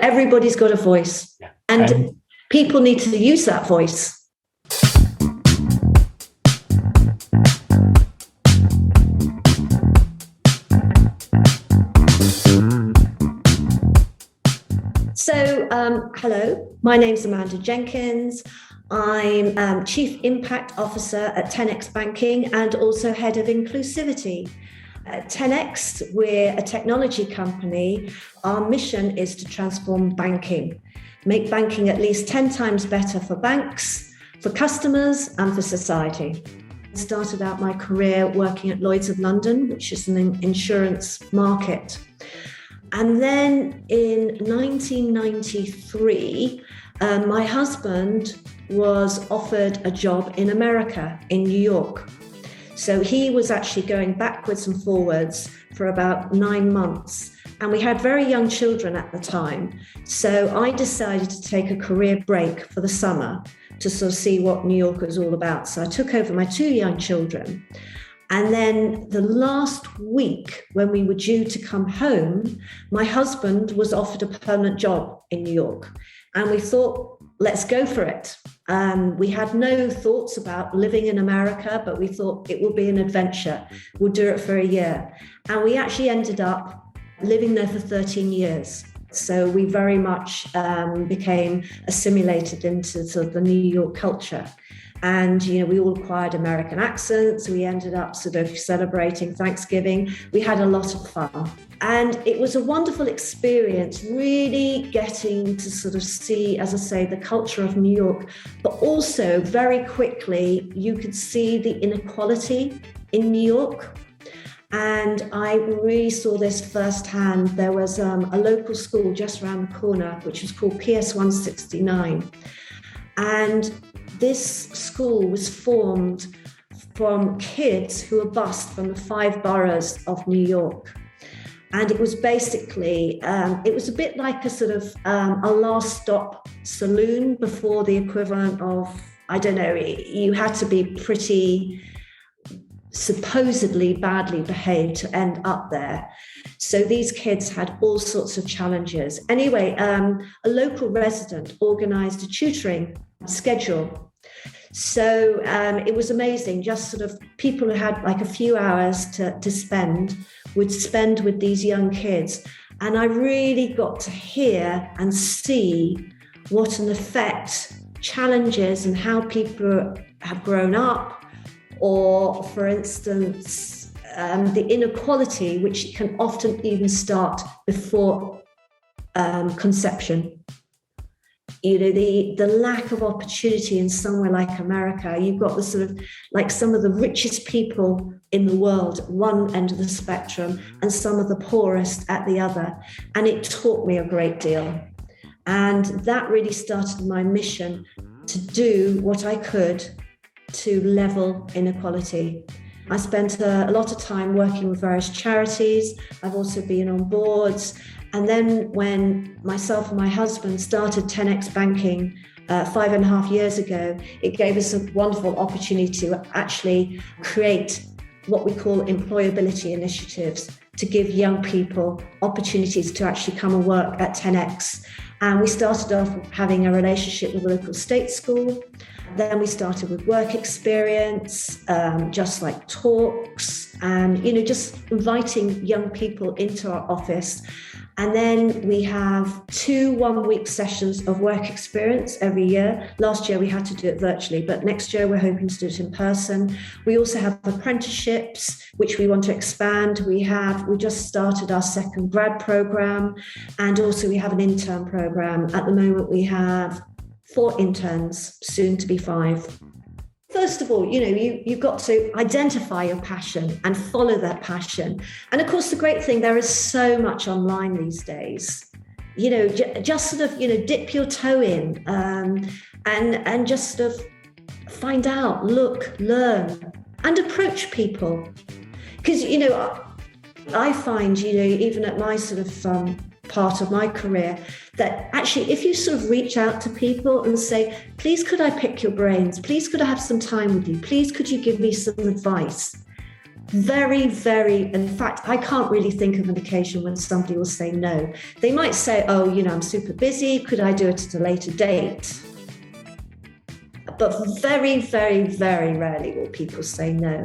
Everybody's got a voice, and people need to use that voice. So, hello, my name's Amanda Jenkins. I'm Chief Impact Officer at 10x Banking and also Head of Inclusivity. At 10x, we're a technology company. Our mission is to transform banking, make banking at least 10 times better for banks, for customers, and for society. I started out my career working at Lloyd's of London, which is an insurance market. And then in 1993, my husband was offered a job in America, in New York. So he was actually going backwards and forwards for about 9 months. And we had very young children at the time. So I decided to take a career break for the summer to sort of see what New York was all about. So I took over my 2 young children. And then the last week when we were due to come home, my husband was offered a permanent job in New York. And we thought, let's go for it. We had no thoughts about living in America, but we thought it will be an adventure. We'll do it for a year. And we actually ended up living there for 13 years. So we very much became assimilated into sort of the New York culture. And, you know, we all acquired American accents. We ended up sort of celebrating Thanksgiving. We had a lot of fun. And it was a wonderful experience, really getting to sort of see, as I say, the culture of New York, but also very quickly, you could see the inequality in New York. And I really saw this firsthand. There was a local school just around the corner, which was called PS 169. And this school was formed from kids who were bused from the 5 boroughs of New York. And it was basically, it was a bit like a sort of a last stop saloon before the equivalent of, I don't know, you had to be pretty supposedly badly behaved to end up there. So these kids had all sorts of challenges. Anyway, a local resident organized a tutoring schedule. So it was amazing, just sort of people who had like a few hours to spend would spend with these young kids. And I really got to hear and see what an effect challenges and how people have grown up, or for instance, the inequality, which can often even start before conception. You know, the lack of opportunity in somewhere like America. You've got the sort of like some of the richest people in the world at one end of the spectrum and some of the poorest at the other. And it taught me a great deal. And that really started my mission to do what I could to level inequality. I spent a lot of time working with various charities. I've also been on boards. And then when myself and my husband started 10x Banking 5.5 years ago, it gave us a wonderful opportunity to actually create what we call employability initiatives to give young people opportunities to actually come and work at 10x. And we started off having a relationship with a local state school. Then we started with work experience, just like talks, and, you know, just inviting young people into our office. And then we have 2 one-week sessions of work experience every year. Last year we had to do it virtually, but next year we're hoping to do it in person. We also have apprenticeships, which we want to expand. We just started our second grad program, and also we have an intern program. At the moment we have 4 interns, soon to be 5. First of all, you know, you've got to identify your passion and follow that passion. And of course, the great thing, there is so much online these days. You know, just sort of, you know, dip your toe in and just sort of find out, look, learn, and approach people. Because, you know, I find, you know, even at my sort of part of my career, that actually if you sort of reach out to people and say, please could I pick your brains, please could I have some time with you, please could you give me some advice, Very, very, in fact, I can't really think of an occasion when somebody will say no. They might say, oh, I'm super busy. Could I do it at a later date? But very, very, very rarely will people say no.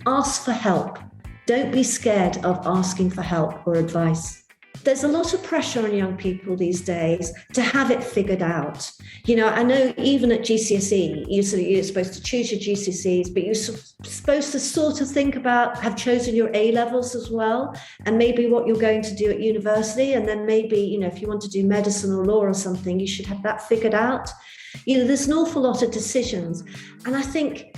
Ask for help. Don't be scared of asking for help or advice. There's a lot of pressure on young people these days to have it figured out. I know even at GCSE, you're supposed to choose your GCSEs, but you're supposed to sort of think about, have chosen your A-levels as well, and maybe what you're going to do at university. And then maybe, if you want to do medicine or law or something, you should have that figured out. There's an awful lot of decisions. And I think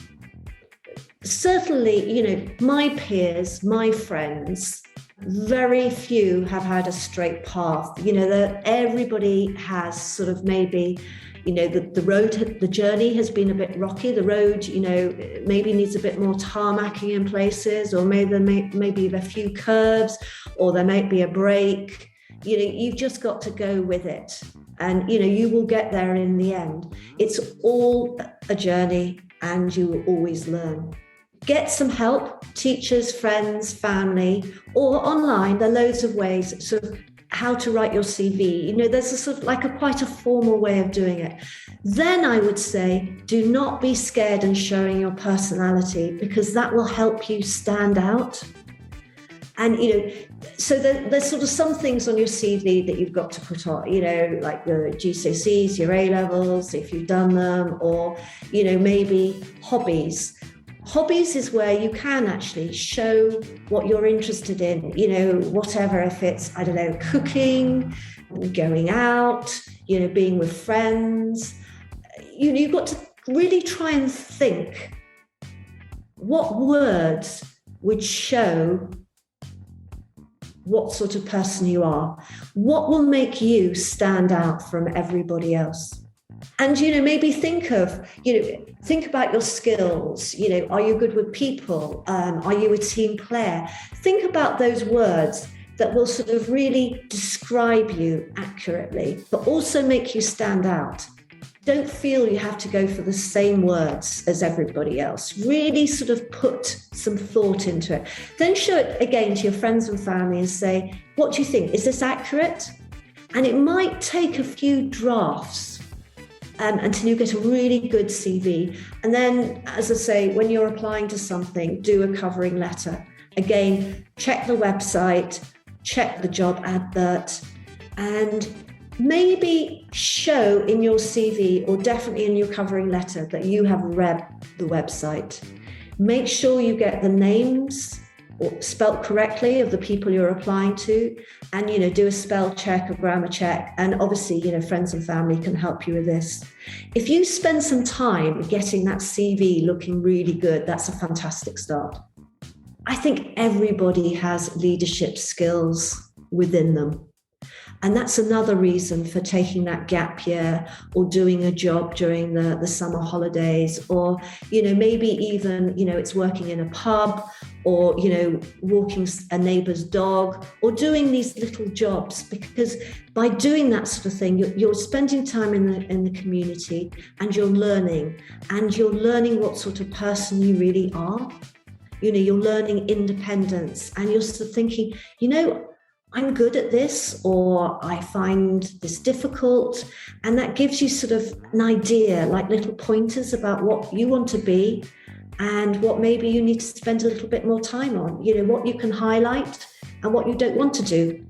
certainly, my peers, my friends, very few have had a straight path. That everybody has sort of maybe, the road, the journey has been a bit rocky. The road, maybe needs a bit more tarmacking in places, or maybe a few curves, or there might be a break. You've just got to go with it. And, you will get there in the end. It's all a journey, and you will always learn. Get some help, teachers, friends, family, or online. There are loads of ways, sort of how to write your CV. There's a sort of like quite a formal way of doing it. Then I would say, do not be scared in showing your personality, because that will help you stand out. And, so there's sort of some things on your CV that you've got to put on, like the GCSEs, your A-levels, if you've done them, or, maybe hobbies. Hobbies is where you can actually show what you're interested in, whatever, if it's, I don't know, cooking, going out, being with friends. You've got to really try and think what words would show what sort of person you are, what will make you stand out from everybody else. And, maybe think about your skills. Are you good with people? Are you a team player? Think about those words that will sort of really describe you accurately, but also make you stand out. Don't feel you have to go for the same words as everybody else. Really sort of put some thought into it. Then show it again to your friends and family and say, what do you think? Is this accurate? And it might take a few drafts until you get a really good CV. And then, as I say, when you're applying to something, do a covering letter. Again, check the website, check the job advert, and maybe show in your CV, or definitely in your covering letter, that you have read the website. Make sure you get the names spelt correctly of the people you're applying to, and do a spell check, a grammar check, and obviously friends and family can help you with this. If you spend some time getting that CV looking really good, that's a fantastic start. I think everybody has leadership skills within them. And that's another reason for taking that gap year, or doing a job during the summer holidays, or, maybe even, it's working in a pub, or, walking a neighbour's dog, or doing these little jobs, because by doing that sort of thing, you're spending time in the community, and you're learning what sort of person you really are. You're learning independence, and you're sort of thinking, I'm good at this, or I find this difficult. And that gives you sort of an idea, like little pointers about what you want to be, and what maybe you need to spend a little bit more time on, what you can highlight and what you don't want to do.